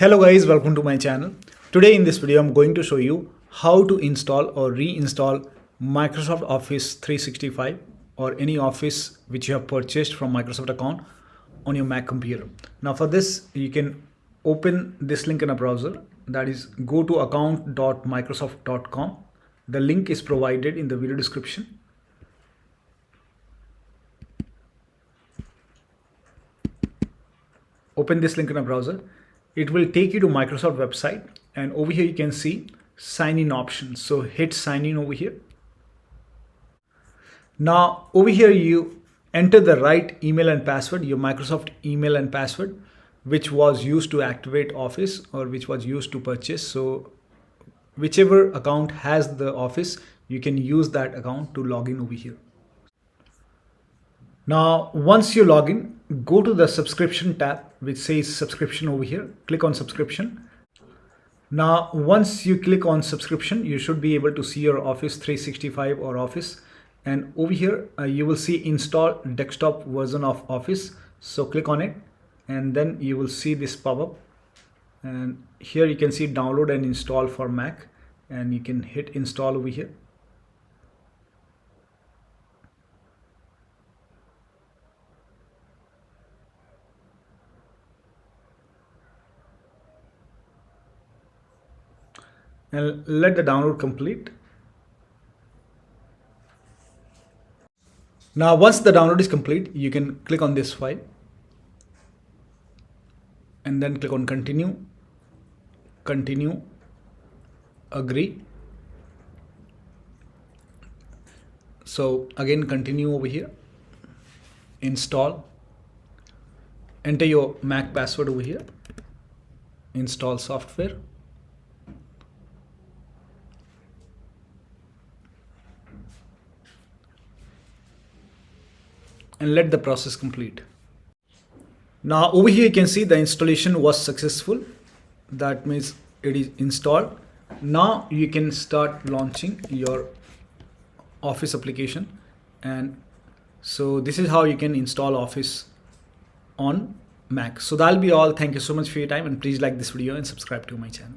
Hello guys, welcome to my channel. Today in this video I'm going to show you how to install or reinstall Microsoft Office 365 or any Office which you have purchased from Microsoft account on your Mac computer. Now for this you can open this link in a browser, that is go to account.microsoft.com. The link is provided in the video description. Open this link in a browser. It will take you to Microsoft website, and over here you can see sign in options. So hit sign in over here. Now over here you enter the right email and password, your Microsoft email and password, which was used to activate Office or which was used to purchase. So whichever account has the Office, you can use that account to log in over here. Now, once you log in, go to the subscription tab, which says subscription over here. Click on subscription. Now, once you click on subscription, you should be able to see your Office 365 or Office. And over here, you will see install desktop version of Office. So click on it, and then you will see this pop-up. And here you can see download and install for Mac, and you can hit install over here. And let the download complete. Now once the download is complete, you can click on this file and then click on continue, agree. So again continue over here, install, enter your Mac password over here, install software. And let the process complete. Now over here you can see the installation was successful. That means it is installed. Now you can start launching your Office application. And so this is how you can install Office on Mac. So that'll be all. Thank you so much for your time, and please like this video and subscribe to my channel.